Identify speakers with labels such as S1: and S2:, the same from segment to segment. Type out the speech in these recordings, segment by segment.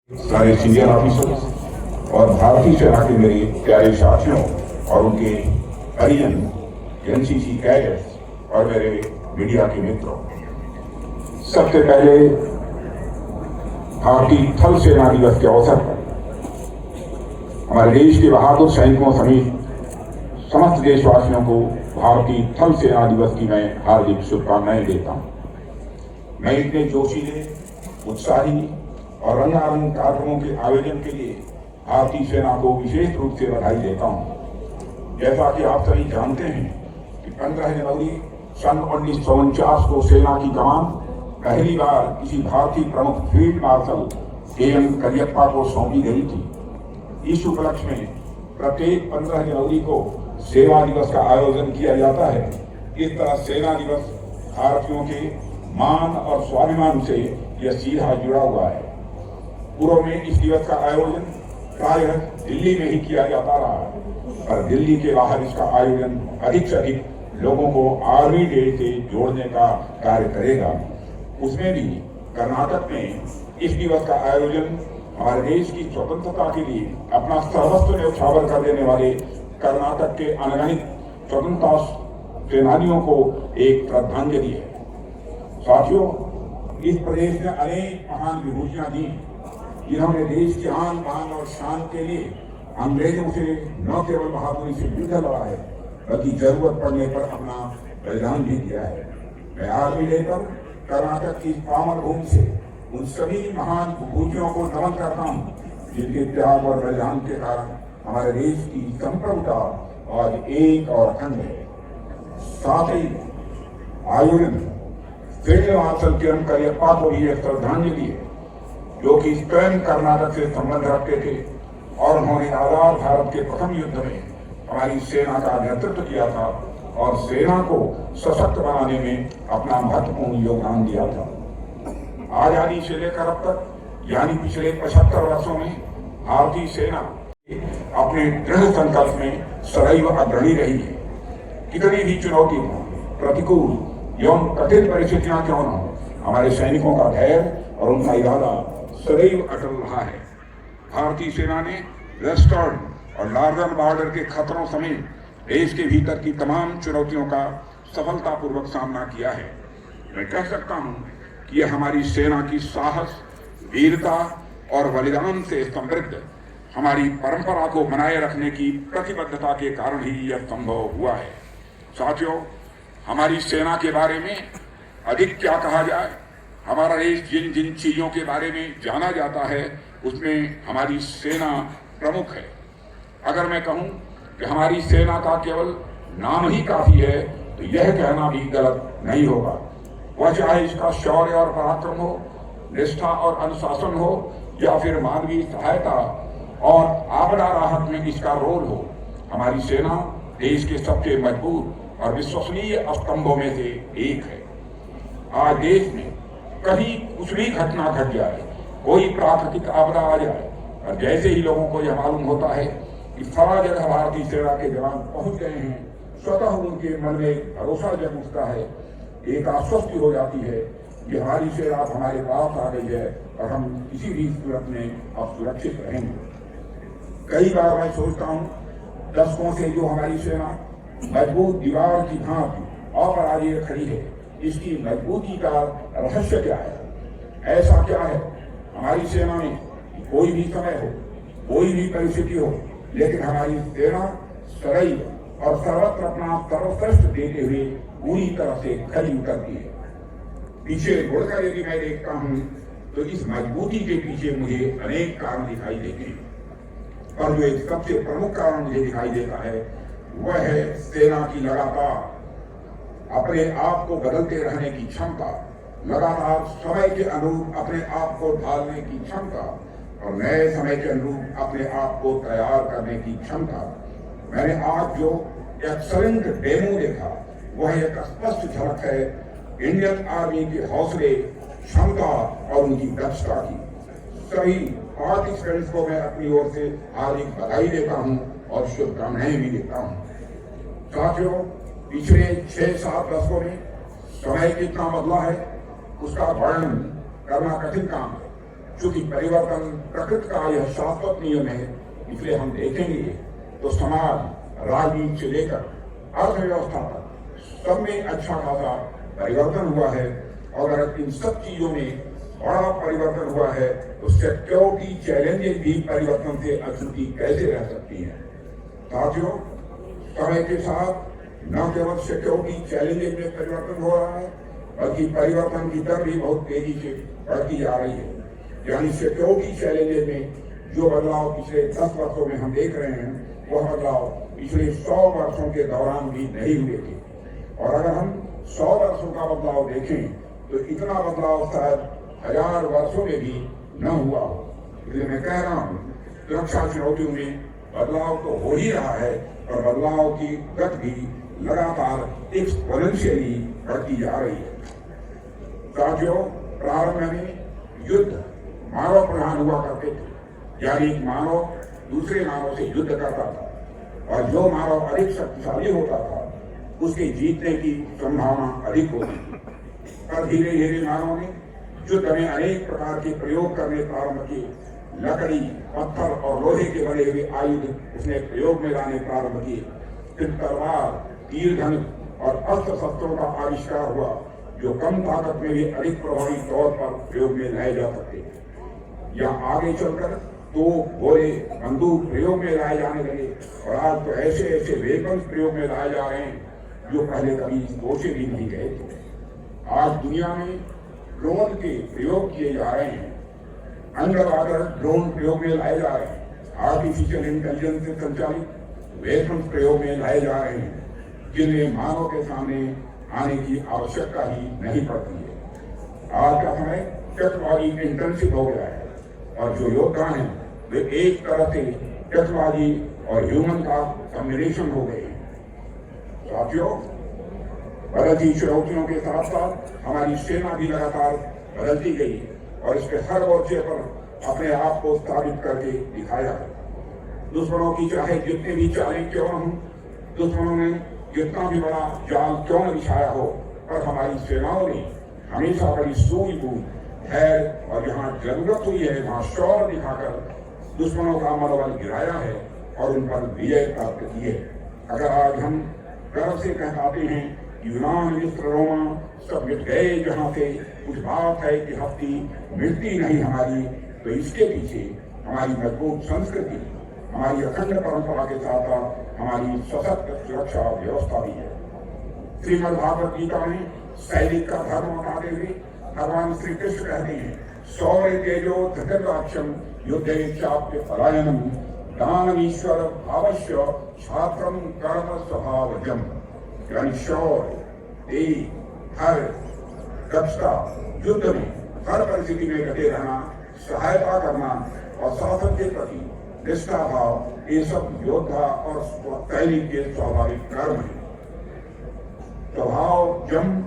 S1: सारे senior officers और भारतीय सेना के मेरे प्यारे साथियों और उनके परिजन, एनसीसी कैडेट्स और मेरे मीडिया के मित्रों, सबसे पहले भारतीय थल सेना दिवस के अवसर पर हमारे देश के बहादुर सैनिकों समेत समस्त देशवासियों को भारतीय थल सेना दिवस की मैं हार्दिक शुभकामनाएं देता हूं। मैं इतने जोशीले, उत्साही और रंगारंग कार्यक्रमों के आयोजन के लिए भारतीय सेना को विशेष रूप से बधाई देता हूं। जैसा कि आप सभी जानते हैं कि 15 जनवरी सन 1949 को सेना की कमान पहली बार किसी भारतीय प्रमुख फील्ड मार्शल के.एम. करियप्पा को सौंपी गई थी। इस उपलक्ष्य में प्रत्येक 15 जनवरी को सेवा दिवस का आयोजन किया जाता है। इस तरह सेना दिवस भारतीयों के मान और स्वाभिमान से यह सीधा जुड़ा हुआ है। पूर्व में इस दिवस का आयोजन प्रायः दिल्ली में ही किया जाता रहा है, पर दिल्ली के बाहर इसका आयोजन अधिक से अधिक लोगों को आर्मी डे से जोड़ने का कार्य करेगा। उसमें भी कर्नाटक में इस दिवस का आयोजन हमारे देश की स्वतंत्रता के लिए अपना सर्वस्व न्यौछावर कर देने वाले कर्नाटक के अनगिनत स्वतंत्रता सेनानियों को एक श्रद्धांजलि है। साथियों, इस प्रदेश ने अनेक महान विभूतियां दी, जिन्होंने देश की आन बान और शान के लिए अंग्रेजों से न केवल बहादुरी से युद्ध लड़ा है, बल्कि जरूरत पड़ने पर अपना बलिदान भी दिया है। मैं आर्मी डे पर कर्नाटक की पावन भूमि से उन सभी महान विभूतियों को नमन करता हूँ, जिनके त्याग और बलिदान के कारण हमारे देश की संप्रभुता आज एक और अखंड है। साथ ही आयोजन फील्ड मार्शल के.एम. करियप्पा को भी एक श्रद्धांजलि है, जो कि स्वयं कर्नाटक से संबंध रखते थे और उन्होंने आजाद भारत के प्रथम युद्ध में हमारी सेना का नेतृत्व किया था और सेना को सशक्त बनाने में अपना महत्वपूर्ण योगदान दिया था। आजादी से लेकर अब तक यानी पिछले 75 वर्षों में भारतीय सेना अपने दृढ़ संकल्प में सदैव अग्रणी रही है। कितनी भी चुनौती हो, प्रतिकूल एवं कठिन परिस्थितियां क्यों न हो, हमारे सैनिकों का धैर्य और उनका इरादा सदैव अटल रहा है। भारतीय सेना ने वेस्टर्न और नॉर्दर्न बॉर्डर के खतरों समेत देश के भीतर की तमाम चुनौतियों का सफलतापूर्वक सामना किया है। मैं कह सकता हूं कि यह हमारी सेना की साहस, वीरता और बलिदान से समृद्ध हमारी परंपरा को बनाए रखने की प्रतिबद्धता के कारण ही यह संभव हुआ है। साथियों, हमारी सेना के बारे में अधिक क्या कहा जाए। हमारा देश जिन जिन चीजों के बारे में जाना जाता है, उसमें हमारी सेना प्रमुख है। अगर मैं कहूं कि हमारी सेना का केवल नाम ही काफी है, तो यह कहना भी गलत नहीं होगा। वह चाहे इसका शौर्य और पराक्रम हो, निष्ठा और अनुशासन हो, या फिर मानवीय सहायता और आपदा राहत में इसका रोल हो, हमारी सेना देश के सबसे मजबूत और विश्वसनीय स्तंभों में से एक है। आज देश में कभी कुछ भी घटना घट जाए, कोई प्राकृतिक आपदा आ जाए, और जैसे ही लोगों को यह मालूम होता है कि फला जगह भारतीय सेना के जवान पहुंच गए हैं, स्वतः उनके मन में भरोसा जग उठता है, एक आश्वस्ति हो जाती है कि हमारी सेना हमारे पास आ गई है और हम किसी भी सूरत में अब सुरक्षित रहेंगे। कई बार मैं सोचता हूँ, दशकों से जो हमारी सेना मजबूत दीवार की भांति अपराजय खड़ी है, इसकी मजबूती का रहस्य क्या है? ऐसा क्या है हमारी सेना में? कोई भी समय हो, कोई भी परिस्थिति हो, लेकिन हमारी सेना सदैव और सर्वत्र अपना सर्वश्रेष्ठ देते हुए पूरी तरह से खरी उतरती है। पीछे मुड़कर यदि मैं देखता हूं, तो इस मजबूती के पीछे मुझे अनेक कारण दिखाई देते हैं, पर जो एक सबसे प्रमुख कारण मुझे दिखाई देता है, वह है सेना की लगातार अपने आप को बदलते रहने की क्षमता, लगातार समय के अनुरूप अपने आप को ढालने की क्षमता और नए समय के अनुरूप अपने आप को तैयार करने की क्षमता। मैंने आज जो एक्सलेंट डेमो देखा, वह एक स्पष्ट झलक है इंडियन आर्मी के हौसले, क्षमता और उनकी दक्षता की। सभी पार्टिसिपेंट्स को मैं अपनी ओर से हार्दिक बधाई देता हूं और शुभकामनाएं भी देता हूं। साथियों, पिछले 6-7 दशकों में समय कितना बदला है, उसका वर्णन करना कठिन काम है। चूंकि परिवर्तन प्रकृति का यह शाश्वत नियम है, इसलिए हम देखेंगे तो समाज, राजनीति से लेकर अर्थव्यवस्था तक सब में अच्छा खासा परिवर्तन हुआ है। और अगर इन सब चीजों में बड़ा परिवर्तन हुआ है तो सिक्योरिटी चैलेंजेस भी परिवर्तन से अछूती कैसे रह सकती हैं। साथियों, समय के साथ न केवल सिक्योरिटी चैलेंजेस में परिवर्तन हो रहा है, बल्कि परिवर्तन की दर भी बहुत तेजी से बढ़ती जा रही है। यानी सिक्योरिटी चैलेंजेस में जो बदलाव पिछले 10 वर्षों में हम देख रहे हैं, वह बदलाव पिछले 100 वर्षों के दौरान भी नहीं हुए थे। और अगर हम 100 वर्षों का बदलाव देखें तो इतना बदलाव शायद 1000 वर्षों में भी न हुआ हो। इसलिए मैं कह रहा हूँ, सुरक्षा चुनौतियों में बदलाव तो हो ही रहा है, और बदलाव की गति भी लगातार एक्सपोनेंशियली बढ़ती जा रही है। साथियों, प्रारंभ में युद्ध मानव प्रधान हुआ करते थे, यानी मानव दूसरे मानव से युद्ध करता था, और जो मानव अधिक शक्तिशाली होता था उसके जीतने की संभावना अधिक होती थी। पर धीरे धीरे मानव ने युद्ध में अनेक प्रकार के प्रयोग करने प्रारंभ किए। लकड़ी, पत्थर और लोहे के बने हुए आयुध उसने प्रयोग में लाने प्रारंभ किए। फिर तलवार, तीर धनुष और अस्त्र शस्त्रों का आविष्कार हुआ, जो कम ताकत में भी अधिक प्रभावी तौर पर प्रयोग में लाए जा सकते हैं। या आगे चलकर तो गोले, बंदूक प्रयोग में लाए जाने लगे, और आज तो ऐसे ऐसे वेपन प्रयोग में लाए जा रहे हैं जो पहले कभी सोचे भी नहीं गए थे। आज दुनिया में ड्रोन के प्रयोग किए जा रहे हैं, अंडरवाटर ड्रोन प्रयोग में लाए जा रहे हैं, आर्टिफिशियल इंटेलिजेंस से संचालित वेपन प्रयोग में लाए जा रहे हैं, जिन्हें मानव के सामने आने की आवश्यकता ही नहीं पड़ती है। आज का समय टेक्नोलॉजी इंटेंसिव हो गया है, और जो योद्धा हैं वे एक तरह से टेक्नोलॉजी और ह्यूमन का कॉम्बिनेशन हो गए हैं। साथियों, बदलती चुनौतियों के साथ साथ हमारी सेना भी लगातार बदलती गई, और इसके हर मोर्चे पर अपने आप को साबित करके दिखाया है। दुश्मनों की चाहे जितने भी चालें क्यों न हों, दुश्मनों ने जितना भी बड़ा जाल क्यों न बिछाया हो, पर हमारी सेनाओं ने हमेशा बड़ी सूझबूझ, धैर्य और जहाँ जरूरत हुई है वहाँ शौर्य दिखाकर दुश्मनों का मनोबल गिराया है और उन पर विजय प्राप्त की है। अगर आज हम गर्व से कह पाते हैं कि यूनान, मिस्र, रोमा सब मिट गए जहाँ से, कुछ बात है कि हफ्ती मिटती नहीं हमारी, तो इसके पीछे हमारी मजबूत संस्कृति, हमारी अखंड परंपरा के साथ साथ हमारी सशक्त सुरक्षा व्यवस्था भी है। श्रीमद् भागवत गीता में सैनिक का धर्म बताते हुए भगवान श्री कृष्ण कहते हैं, शौर्य तेजो धृतराक्षम युद्धे चाप्य पलायनम दानमीश्वर भावश्य छात्रम कर्म स्वभावजम। यानी शौर्य, तेज, धैर्य, दक्षता, युद्ध में हर परिस्थिति में डटे रहना, सहायता करना और शासन के प्रति निष्ठा भाव, ये सब योद्धा और सैनिक के स्वाभाविक कर्म है। स्वभाव जम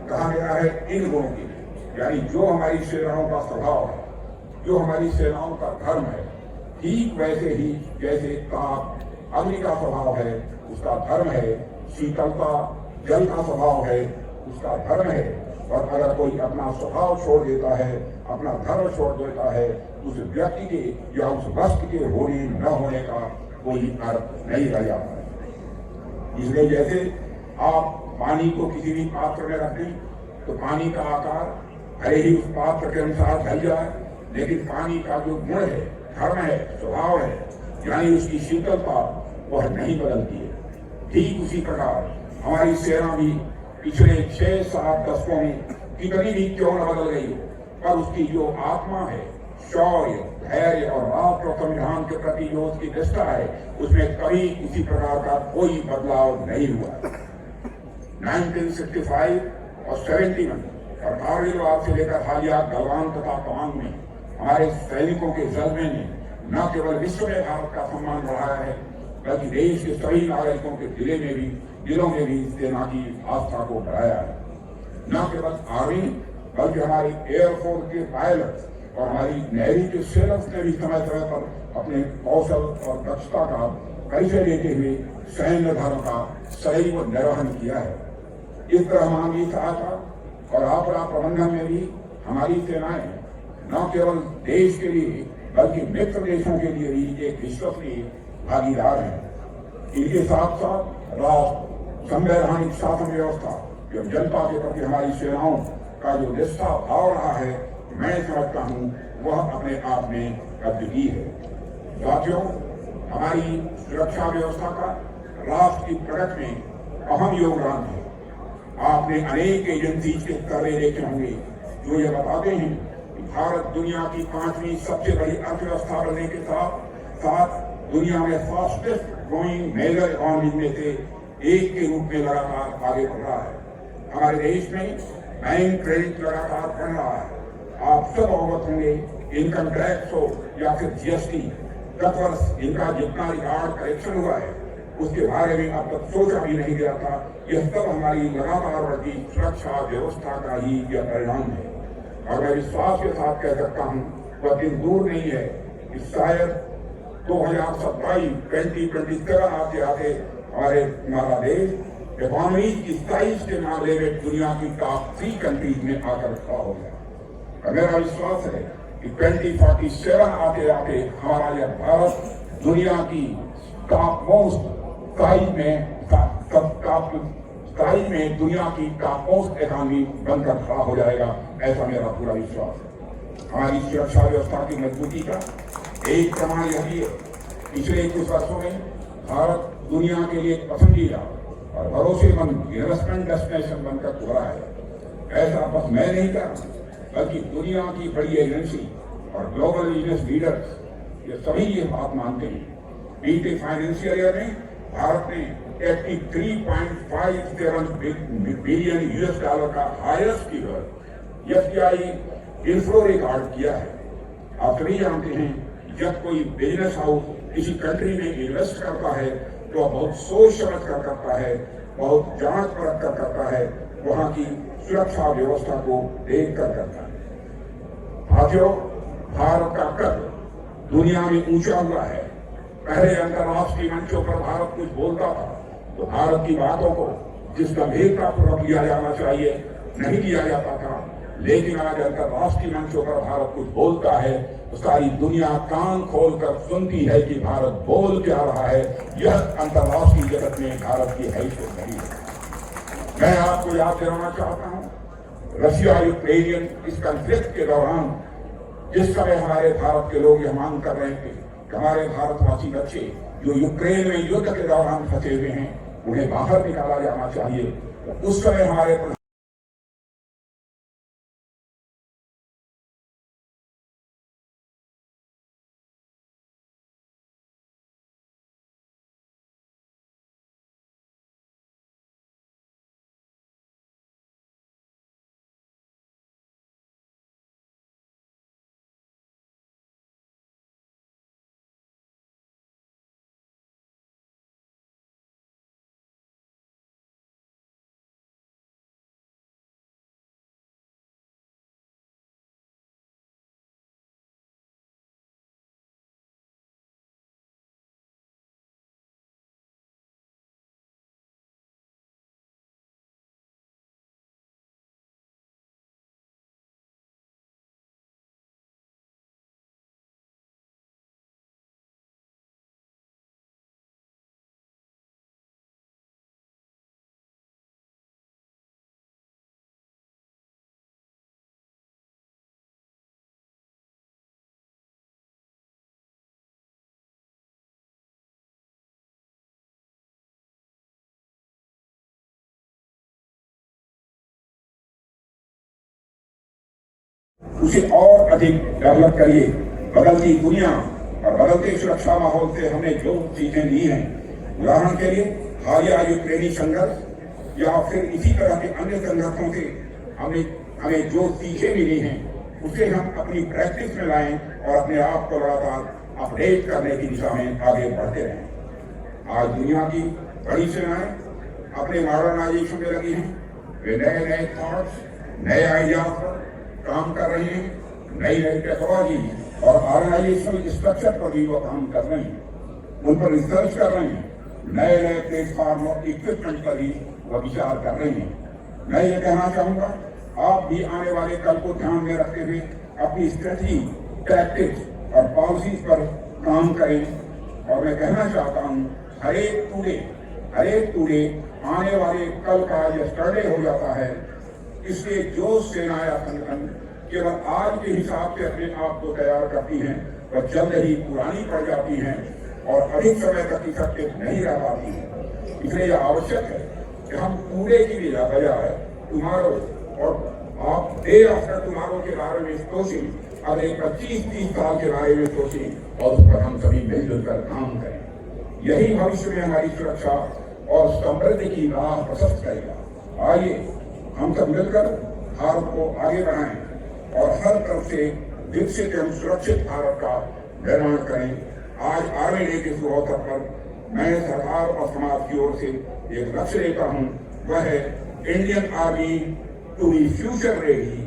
S1: कहा गया है इन गुणों के लिए, यानी जो हमारी सेनाओं का स्वभाव है, जो हमारी सेनाओं का धर्म है, ठीक वैसे ही जैसे ताप अग्नि का स्वभाव है उसका धर्म है, शीतलता जल का स्वभाव है उसका धर्म है। और अगर कोई अपना स्वभाव छोड़ देता है, अपना धर्म छोड़ देता है, उस व्यक्ति के या उस वस्तु के होने न होने का कोई अर्थ नहीं रह जाता है। इसलिए जैसे आप पानी को किसी भी पात्र में रख दें तो पानी का आकार भले ही उस पात्र के अनुसार ढल जाए, लेकिन पानी का जो गुण है, धर्म है, स्वभाव है, यानी उसकी शीतलता वह नहीं बदलती है। ठीक उसी प्रकार हमारी सेना भी पिछले 6-7 दशकों में कितनी भी क्यों न बदल गई हो, पर उसकी जो आत्मा है, शौर्य, धैर्य और राष्ट्र और संविधान के प्रति जो उसकी निष्ठा है, उसमें कभी किसी प्रकार का कोई बदलाव नहीं हुआ। 1965 और 71 और कारगिल से लेकर हालिया गलवान तथा तवांग में हमारे सैनिकों के जज्बे ने न केवल विश्व में भारत का सम्मान बढ़ाया है, बल्कि देश के सभी नागरिकों के दिलों में भी सेना की आस्था को बढ़ाया है। न केवल आर्मी बल्कि हमारी एयरफोर्स के पायलट और हमारी नेवी के सेलर्स ने भी समय समय पर अपने कौशल और दक्षता का परिचय देते हुए सैन्य धर्म का सदैव निर्वहन किया है। इस तरह मानवीय सहायता और आपदा प्रबंधन में भी हमारी सेनाएं न केवल देश के लिए बल्कि मित्र देशों के लिए भी एक विश्वसनीय भागीदार है। इनके साथ साथ राष्ट्र संवैधानिक शासन व्यवस्था एवं जनता के प्रति हमारी सेवाओं का जो निष्ठा भाव रहा है, मैं समझता हूँ वह अपने आप में अद्वितीय है। साथियों, हमारी सुरक्षा व्यवस्था का राष्ट्र की प्रगति में अहम योगदान है। आपने अनेक एजेंसी के सर्वे देखे होंगे जो ये बताते हैं कि भारत दुनिया की 5वीं सबसे बड़ी अर्थव्यवस्था बनने के साथ साथ दुनिया में फास्टेस्ट ग्रोइंग मेजर इकोनॉमी में से एक के रूप में लगातार आगे बढ़ रहा है। हमारे देश में बैंक क्रेडिट लगातार बढ़ रहा है। आप सब अवगत होंगे, इनकम टैक्स हो या फिर जीएसटी, गत वर्ष इनका जितना रिकॉर्ड कलेक्शन हुआ है उसके बारे में अब तक सोचा भी नहीं गया था। यह सब हमारी लगातार बढ़ती सुरक्षा व्यवस्था का ही यह परिणाम है। और मैं विश्वास के साथ कह सकता हूँ वह दिन दूर नहीं है कि शायद 2027 आते आते हमारा देश इकोनॉमी की साइज के मामले में दुनिया की टॉप 3 कंट्रीज में आकर खड़ा हो गया। मेरा विश्वास है कि 2047 आते आते हमारा यह भारत दुनिया की टॉप मोस्ट साइज में दुनिया की टॉप मोस्ट इकोनॉमी बनकर खड़ा हो जाएगा, ऐसा मेरा पूरा विश्वास है। हमारी सुरक्षा व्यवस्था की मजबूती का एक प्रमाण यह भी है, पिछले कुछ वर्षों में भारत दुनिया के लिए पसंदीदा और भरोसेमंद इन्वेस्टमेंट डेस्टिनेशन बनकर उभरा है। ऐसा बस मैं नहीं कर रहा, बल्कि दुनिया की बड़ी एजेंसी और ग्लोबल बिजनेस लीडर्स ये सभी ये बात मानते हैं। बीते फाइनेंशियल ईयर में भारत ने 83.57 बिलियन यूएस डॉलर का highest figure FDI inflow record किया है। आप सभी जानते हैं, जब कोई बिजनेस हाउस किसी कंट्री में इन्वेस्ट करता है तो बहुत सोच समझ कर करता है, बहुत जांच परख कर करता है, वहां की सुरक्षा व्यवस्था को देख कर करता है। साथियों, भारत का कद दुनिया में ऊंचा हुआ है। पहले अंतर्राष्ट्रीय मंचों पर भारत कुछ बोलता था तो भारत की बातों को जिस गंभीरता पूर्वक लिया जाना चाहिए नहीं लिया जाता था, लेकिन आज अंतर्राष्ट्रीय मंचों पर भारत कुछ बोलता है तो सारी दुनिया कान खोलकर सुनती है कि भारत बोल क्या रहा है। यह अंतर्राष्ट्रीय जगत में भारत की हैसियत नहीं है। मैं आपको याद दिलाना चाहता हूं, रशिया यूक्रेनियन इस कॉन्फ्लिक्ट के दौरान जिस समय हमारे भारत के लोग यह मांग कर रहे थे कि हमारे भारतवासी बच्चे जो यूक्रेन में युद्ध के दौरान फंसे हुए हैं उन्हें बाहर निकाला जाना चाहिए, उस समय हमारे उसे और अधिक डेवलप करिए। बदलती दुनिया और बदलते सुरक्षा माहौल से हमने जो चीजें ली हैं, उदाहरण के लिए हालिया यूक्रेनी संघर्ष या फिर इसी तरह के अन्य संघर्षों से हमें जो सीखें मिली हैं उसे हम अपनी प्रैक्टिस में लाएं और अपने आप को लगातार अपडेट करने की दिशा में आगे बढ़ते रहें। आज दुनिया की बड़ी सेनाएं अपने मॉडर्नाइजेशन में लगी हैं। वे नए नए थॉट्स, नए आइडियाज पर काम कर रहे हैं, नई नई टेक्नोलॉजी और ऑर्गेनाइजेशनल स्ट्रक्चर पर भी वो काम कर रहे हैं, उन पर रिसर्च कर रहे हैं, नए नए प्लेटफॉर्म और इक्विपमेंट पर भी वो विचार कर रहे हैं। मैं ये कहना चाहूंगा, आप भी आने वाले कल को ध्यान में रखते हुए अपनी स्ट्रेटजी, टैक्टिक्स और पॉलिसीज पर काम करें। और मैं कहना चाहता हूँ हर एक टुडे आने वाले कल का यस्टरडे हो जाता है। इसलिए जो सेना या संगठन केवल आज के हिसाब से अपने आप को तैयार करती हैं वह जल्द ही पुरानी पड़ जाती हैं और अधिक समय तक इफेक्टिव नहीं रह पाती हैं। इसलिए यह आवश्यक है कि हम टुडे की बजाय टुमारो और आप डे आफ्टर टुमारो के बारे में सोचें, अगले 25-30 साल के बारे में सोचें और उस पर हम सभी मिलजुल कर काम करें। यही भविष्य में हमारी सुरक्षा और समृद्धि की राह प्रशस्त करेगा। आइए हम सब मिलकर भारत को आगे बढ़ाएं और हर तरफ से विकसित एवं सुरक्षित भारत का निर्माण करें। आज आर्मी डे के शुभ अवसर पर मैं सरकार और समाज की ओर से एक लक्ष्य लेता हूं, वह है Indian army to be future ready